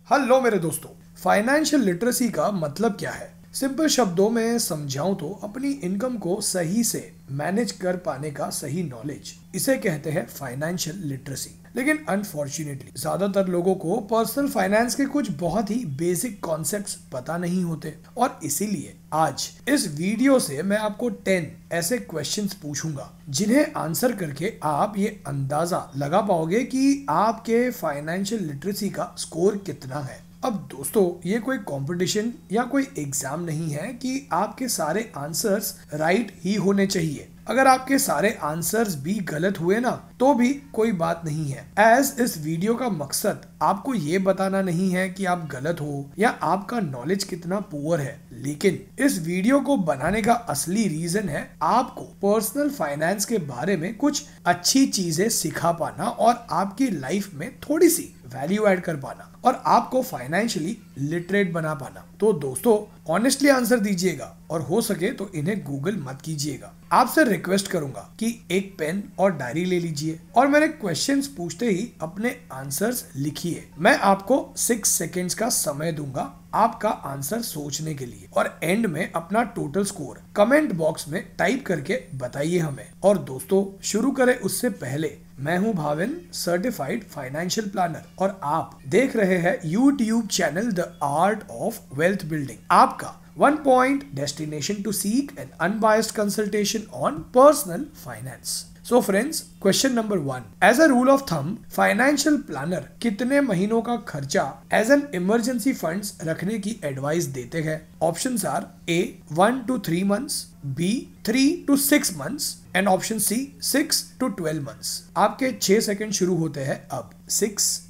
Hello मेरे दोस्तों, financial literacy का मतलब क्या है? सिंपल शब्दों में समझाऊं तो अपनी इनकम को सही से मैनेज कर पाने का सही नॉलेज, इसे कहते हैं फाइनेंशियल लिटरेसी। लेकिन अनफॉर्चुनेटली ज्यादातर लोगों को पर्सनल फाइनेंस के कुछ बहुत ही बेसिक कॉन्सेप्ट्स पता नहीं होते, और इसीलिए आज इस वीडियो से मैं आपको 10 ऐसे क्वेश्चंस पूछूंगा जिन्हें आंसर करके आप ये अंदाजा लगा पाओगे कि आपके फाइनेंशियल लिटरेसी का स्कोर कितना है। अब दोस्तों, ये कोई कंपटीशन या कोई एग्जाम नहीं है कि आपके सारे आंसर्स राइट ही होने चाहिए। अगर आपके सारे आंसर्स भी गलत हुए ना तो भी कोई बात नहीं है, एज इस वीडियो का मकसद आपको ये बताना नहीं है कि आप गलत हो या आपका नॉलेज कितना पुअर है, लेकिन इस वीडियो को बनाने का असली रीजन है आपको पर्सनल फाइनेंस के बारे में कुछ अच्छी चीजें सिखा पाना और आपकी लाइफ में थोड़ी सी वैल्यू ऐड कर पाना और आपको फाइनेंशियली लिटरेट बना पाना। तो दोस्तों, ऑनेस्टली आंसर दीजिएगा और हो सके तो इन्हें गूगल मत कीजिएगा। आपसे रिक्वेस्ट करूंगा कि एक पेन और डायरी ले लीजिए और मेरे क्वेश्चंस पूछते ही अपने आंसर्स लिखिए। मैं आपको 6 सेकेंड्स का समय दूंगा आपका आंसर सोचने के लिए, और एंड में अपना टोटल स्कोर कमेंट बॉक्स में टाइप करके बताइए हमें। और दोस्तों, शुरू करें उससे पहले मैं हूं भाविन, सर्टिफाइड फाइनेंशियल प्लानर, और आप देख रहे हैं YouTube channel the art of wealth building, आपका one point destination to seek an unbiased consultation on personal finance. So friends, question number 1. As a rule of thumb, financial planner कितने महीनों का खर्चा as an emergency funds रखने की advice देते हैं? Options are A 1 to 3 months, B 3 to 6 months and option C 6 to 12 months. आपके 6 second शुरू होते हैं अब। 6,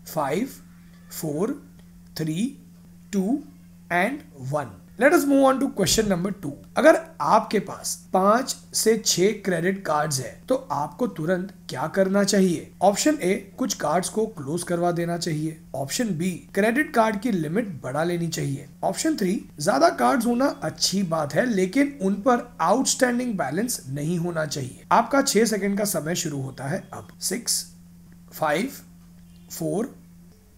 5, 4, 3, 2 and 1. Let us move on to question number 2. अगर आपके पास 5 से 6 क्रेडिट कार्ड्स है तो आपको तुरंत क्या करना चाहिए? ऑप्शन ए, कुछ कार्ड्स को क्लोज करवा देना चाहिए। ऑप्शन बी, क्रेडिट कार्ड की लिमिट बढ़ा लेनी चाहिए। ऑप्शन 3, ज्यादा कार्ड्स होना अच्छी बात है लेकिन उन पर आउटस्टैंडिंग बैलेंस नहीं होना चाहिए। आपका 6 सेकंड का समय शुरू होता है अब। 6, 5, 4,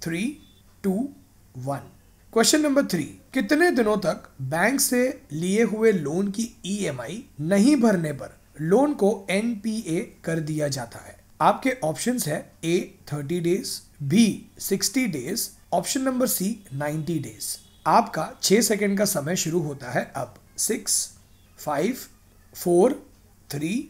3, 2, 1। क्वेश्चन नंबर 3, कितने दिनों तक बैंक से लिए हुए लोन की ईएमआई नहीं भरने पर लोन को एनपीए कर दिया जाता है? आपके ऑप्शंस है A 30 days, B 60 days, option number C 90 days. आपका 6 सेकंड का समय शुरू होता है अब। 6, 5, 4, 3,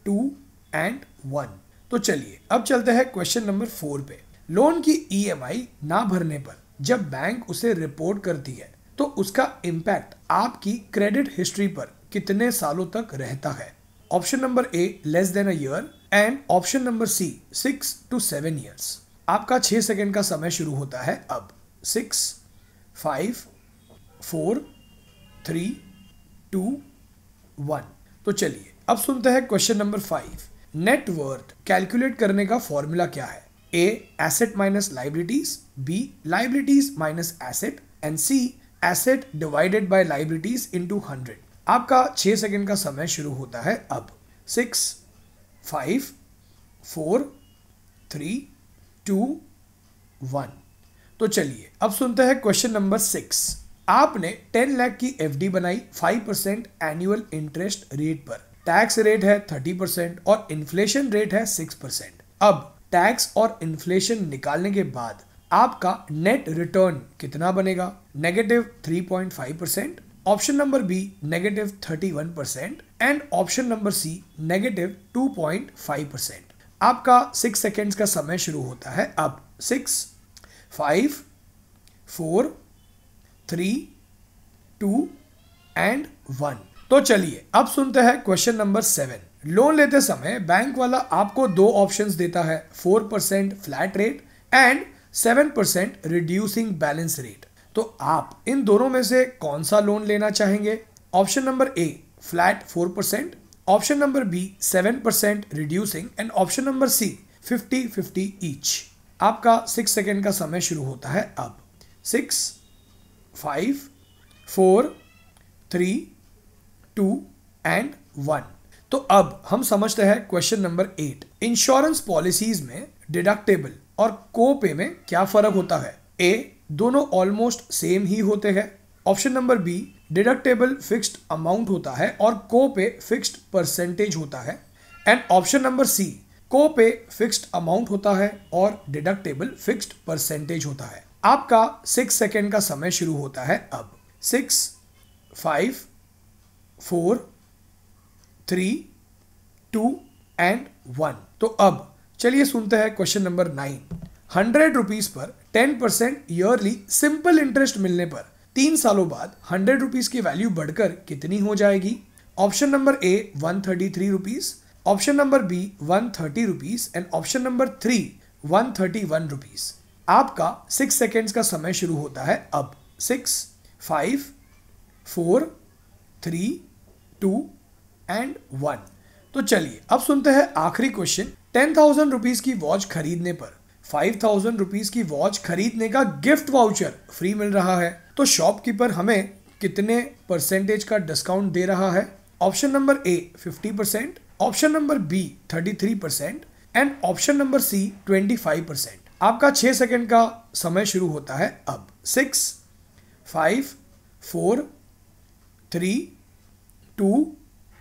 2 एंड 1। तो चलिए अब चलते हैं क्वेश्चन नंबर 4 पे। लोन की ईएमआई ना भरने पर जब बैंक उसे रिपोर्ट करती है तो उसका इम्पैक्ट आपकी क्रेडिट हिस्ट्री पर कितने सालों तक रहता है? Option number A, less than a year, and option number C 6 to 7 years। आपका 6 सेकंड का समय शुरू होता है अब। 6, 5, 4, 3, 2, 1। तो चलिए अब सुनते हैं क्वेश्चन नंबर 5। नेटवर्थ कैलकुलेट करने का फॉर्मूला क्या है? A, asset minus liabilities, B, liabilities minus asset, and C, asset divided by liabilities into 100। आपका 6 सेकंड का समय शुरू होता है अब। 6, 5, 4, 3, 2, 1। तो चलिए अब सुनते हैं क्वेश्चन नंबर 6। आपने 10 लाख की एफडी बनाई 5% एनुअल इंटरेस्ट रेट पर। टैक्स रेट है 30% और इन्फ्लेशन रेट है 6%। अब टैक्स और इन्फ्लेशन निकालने के बाद आपका नेट रिटर्न कितना बनेगा? -3.5%, option number B -31% and option number C -2.5%। आपका 6 सेकेंड्स का समय शुरू होता है अब। 6, 5, 4, 3, 2 एंड 1। तो चलिए अब सुनते हैं क्वेश्चन नंबर 7। लोन लेते समय बैंक वाला आपको 2 ऑप्शंस देता है, 4% flat rate and 7% reducing balance rate. तो आप इन दोनों में से कौन सा लोन लेना चाहेंगे? Option number A, flat 4%, option number B 7% reducing and option number C 50-50 each. आपका 6 सेकेंड का समय शुरू होता है अब। 6, 5, 4, 3, 2 एंड 1। तो अब हम समझते हैं क्वेश्चन नंबर 8। इंश्योरेंस पॉलिसीज में डिडक्टेबल और को पे में क्या फर्क होता है? ए, दोनों ऑलमोस्ट सेम ही होते हैं। Option number B, deductible fixed amount होता है और को पे फिक्स्ड परसेंटेज होता है। एंड ऑप्शन नंबर सी, को पे फिक्स्ड अमाउंट होता है और डिडक्टेबल फिक्स्ड परसेंटेज होता है। आपका 6 सेकेंड का समय शुरू होता है अब। 6, 5, 4, 3, 2 एंड 1। तो अब चलिए सुनते हैं question number 9। 100 rupees per 10% yearly simple interest मिलने पर 3 सालों बाद 100 रुपीज की वैल्यू बढ़कर कितनी हो जाएगी? Option number A 133 rupees, option number B 130 rupees and option number 3 131 rupees. आपका 6 सेकेंड्स का समय शुरू होता है अब। 6, 5, 4, 3, 2 एंड 1। तो चलिए अब सुनते हैं आखिरी क्वेश्चन। 10,000 रुपीज की वॉच खरीदने पर 5,000 रुपीज की वॉच खरीदने का गिफ्ट वाउचर फ्री मिल रहा है, तो शॉपकीपर हमें कितने परसेंटेज का डिस्काउंट दे रहा है? Option number A 50%, option number B 33% and option number C 25%। आपका 6 सेकेंड का समय शुरू होता है अब। 6, 5, 4, 3, 2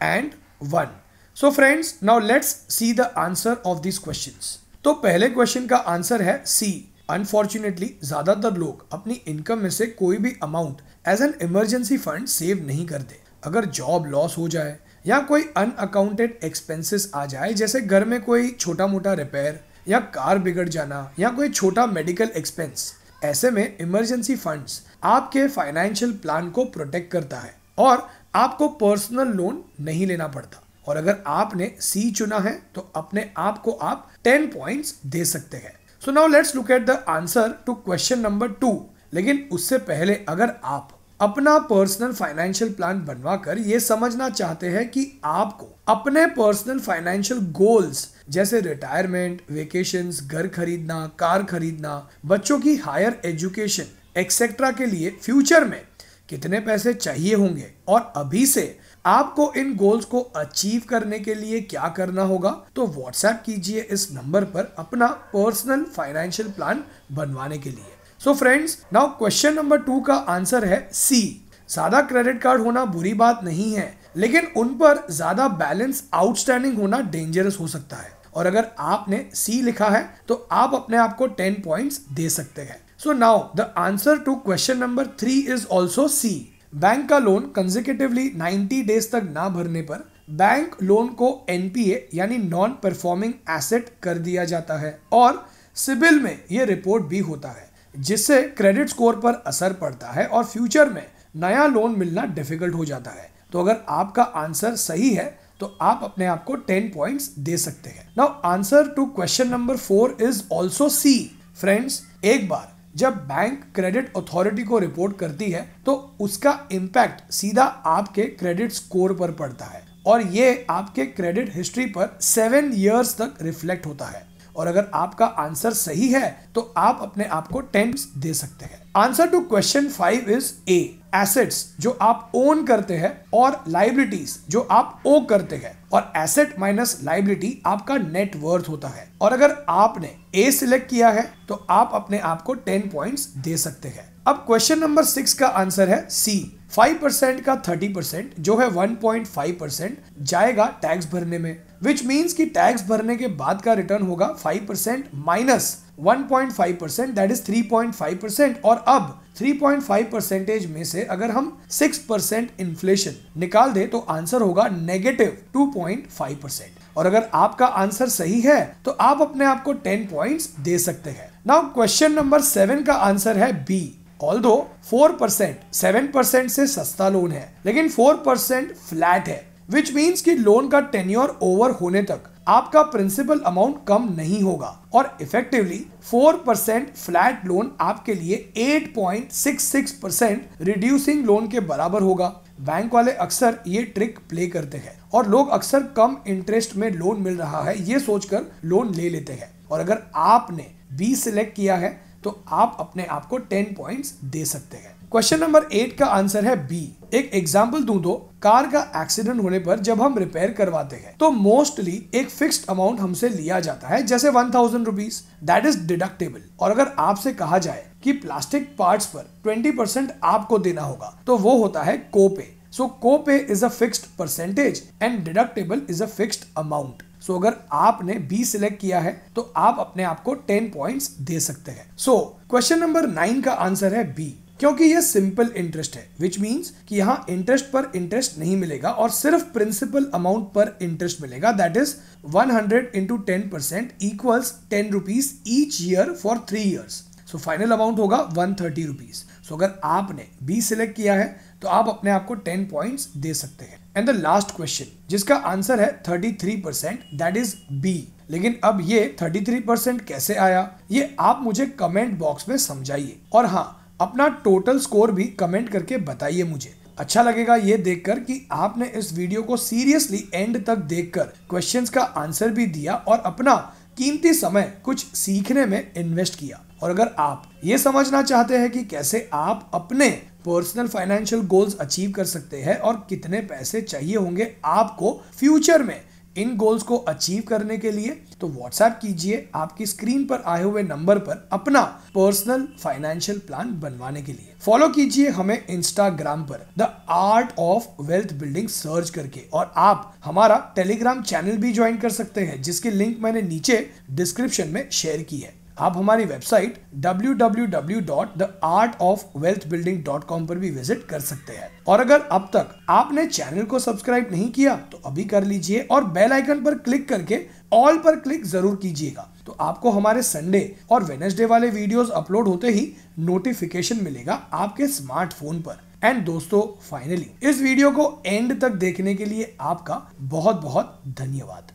and 1। So friends, now let's see the answer of this questions. तो पहले क्वेश्चन का आंसर है सी। अनफॉर्चुनेटली ज्यादातर लोग अपनी इनकम में से कोई भी amount as an emergency fund save नहीं करते। अगर जॉब लॉस हो जाए या कोई अनअकाउंटेड एक्सपेंसेस आ जाए, जैसे घर में कोई छोटा मोटा रिपेयर या कार बिगड़ जाना या कोई छोटा मेडिकल एक्सपेंस, ऐसे में इमरजेंसी फंड्स आपके फाइनेंशियल प्लान को प्रोटेक्ट करता है और आपको पर्सनल लोन नहीं लेना पड़ता। और अगर आपने सी चुना है तो अपने आप को आप 10 पॉइंट्स दे सकते हैं। So now let's look at the answer to question number 2। लेकिन उससे पहले अगर आप अपना पर्सनल फाइनेंशियल प्लान बनवाकर ये समझना चाहते हैं कि आपको अपने पर्सनल फाइनेंशियल गोल्स जैसे रिटायरमेंट, वेकेशंस, घर खरीदना, कार खरीदना, बच्चों की हायर एजुकेशन एक्सेट्रा के लिए फ्यूचर में कितने पैसे चाहिए होंगे और अभी से आपको इन गोल्स को अचीव करने के लिए क्या करना होगा, तो व्हाट्सएप कीजिए इस नंबर पर अपना पर्सनल फाइनेंशियल प्लान बनवाने के लिए। So friends, now question number 2 का आंसर है सी। ज्यादा क्रेडिट कार्ड होना बुरी बात नहीं है, लेकिन उन पर ज्यादा बैलेंस आउटस्टैंडिंग होना डेंजरस हो सकता है। और अगर आपने सी लिखा है तो आप अपने आप को 10 पॉइंट्स दे सकते हैं। So now the answer to question number 3 is also C. Bank का लोन कंसेक्यूटिवली 90 डेज तक ना भरने पर बैंक लोन को एनपीए यानी नॉन परफॉर्मिंग एसेट कर दिया जाता है और सिबिल में यह रिपोर्ट भी होता है, जिससे क्रेडिट स्कोर पर असर पड़ता है और फ्यूचर में नया लोन मिलना डिफिकल्ट हो जाता है। तो अगर आपका आंसर सही है तो आप अपने आप को 10 पॉइंट्स दे सकते हैं। Now answer to question number 4 is also C. Friends, एक बार जब बैंक क्रेडिट अथॉरिटी को रिपोर्ट करती है तो उसका इम्पैक्ट सीधा आपके क्रेडिट स्कोर पर पड़ता है और ये आपके क्रेडिट हिस्ट्री पर 7 इयर्स तक रिफ्लेक्ट होता है। और अगर आपका आंसर सही है तो आप अपने आप को 10 दे सकते हैं। Answer to question 5 is A. Assets जो आप ओन करते हैं और लाइबिलिटीज जो आप ओ करते हैं, और एसेट माइनस लाइबिलिटी आपका नेट वर्थ होता है। और अगर आपने ए सिलेक्ट किया है तो आप अपने आप को 10 पॉइंट्स दे सकते हैं। अब क्वेश्चन नंबर 6 का आंसर है सी। 5% का 30% जो है 1.5% जाएगा टैक्स भरने में, विच मीन्स कि टैक्स भरने के बाद का रिटर्न होगा 5% माइनस 1.5%, दैट इज 3.5%। और अब 3.5% में से अगर हम 6% इन्फ्लेशन निकाल दे तो आंसर होगा नेगेटिव 2.5%। और अगर आपका आंसर सही है तो आप अपने आप को 10 पॉइंट्स दे सकते हैं। नाउ क्वेश्चन नंबर 7 का आंसर है बी। ऑल्दो 4% 7% से सस्ता लोन है, लेकिन 4% फ्लैट है, विच मीन्स कि लोन का टेन्योर ओवर होने तक आपका प्रिंसिपल अमाउंट कम नहीं होगा और इफेक्टिवली 4% फ्लैट लोन आपके लिए 8.66% रिड्यूसिंग लोन के बराबर होगा। बैंक वाले अक्सर ये ट्रिक प्ले करते हैं और लोग अक्सर कम इंटरेस्ट में लोन मिल रहा है ये सोचकर लोन ले लेते हैं। और अगर आपने बी सिलेक्ट किया है तो आप अपने आप को 10 पॉइंट्स दे सकते हैं। क्वेश्चन नंबर 8 का आंसर है बी। एक एग्जाम्पल दूं तो कार का एक्सीडेंट होने पर जब हम रिपेयर करवाते हैं तो मोस्टली एक फिक्स्ड अमाउंट हमसे लिया जाता है, जैसे 1000 रुपीज, दैट इज डिडक्टेबल। और अगर आपसे कहा जाए कि प्लास्टिक पार्ट्स पर 20% आपको देना होगा, तो वो होता है copay. So copay is a fixed percentage and deductible is a fixed amount. So अगर आपने बी सिलेक्ट किया है तो आप अपने आप को 10 पॉइंट्स दे सकते हैं। सो क्वेश्चन नंबर 9 का आंसर है बी, क्योंकि ये सिंपल इंटरेस्ट है, विच मीन्स कि यहाँ इंटरेस्ट पर इंटरेस्ट नहीं मिलेगा और सिर्फ प्रिंसिपल अमाउंट पर इंटरेस्ट मिलेगा। That is 100 into 10% equals 10 rupees each year for 3 years। So final amount होगा 130 रुपीज। सो अगर आपने बी सिलेक्ट किया है तो आप अपने आप को 10 पॉइंट्स दे सकते हैं। एंड द लास्ट क्वेश्चन जिसका आंसर है 33%, दैट इज बी। लेकिन अब ये 33% कैसे आया ये आप मुझे कमेंट बॉक्स में समझाइए, और हाँ, अपना टोटल स्कोर भी कमेंट करके बताइए मुझे। अच्छा लगेगा ये देखकर कि आपने इस वीडियो को सीरियसली एंड तक देखकर क्वेश्चंस का आंसर भी दिया और अपना कीमती समय कुछ सीखने में इन्वेस्ट किया। और अगर आप ये समझना चाहते हैं कि कैसे आप अपने पर्सनल फाइनेंशियल गोल्स अचीव कर सकते हैं और कितने पैसे चाहिए होंगे आपको फ्यूचर में इन गोल्स को अचीव करने के लिए, तो व्हाट्सएप कीजिए आपकी स्क्रीन पर आए हुए नंबर पर अपना पर्सनल फाइनेंशियल प्लान बनवाने के लिए। फॉलो कीजिए हमें इंस्टाग्राम पर the art of wealth building search करके, और आप हमारा टेलीग्राम चैनल भी ज्वाइन कर सकते हैं जिसकी लिंक मैंने नीचे डिस्क्रिप्शन में शेयर की है। आप हमारी वेबसाइट www.theartofwealthbuilding.com पर भी विजिट कर सकते हैं। और अगर अब तक आपने चैनल को सब्सक्राइब नहीं किया तो अभी कर लीजिए और बेल आइकन पर क्लिक करके ऑल पर क्लिक जरूर कीजिएगा, तो आपको हमारे संडे और वेडनेसडे वाले वीडियोस अपलोड होते ही नोटिफिकेशन मिलेगा आपके स्मार्टफोन पर। एंड दोस्तों, फाइनली इस वीडियो को एंड तक देखने के लिए आपका बहुत बहुत धन्यवाद।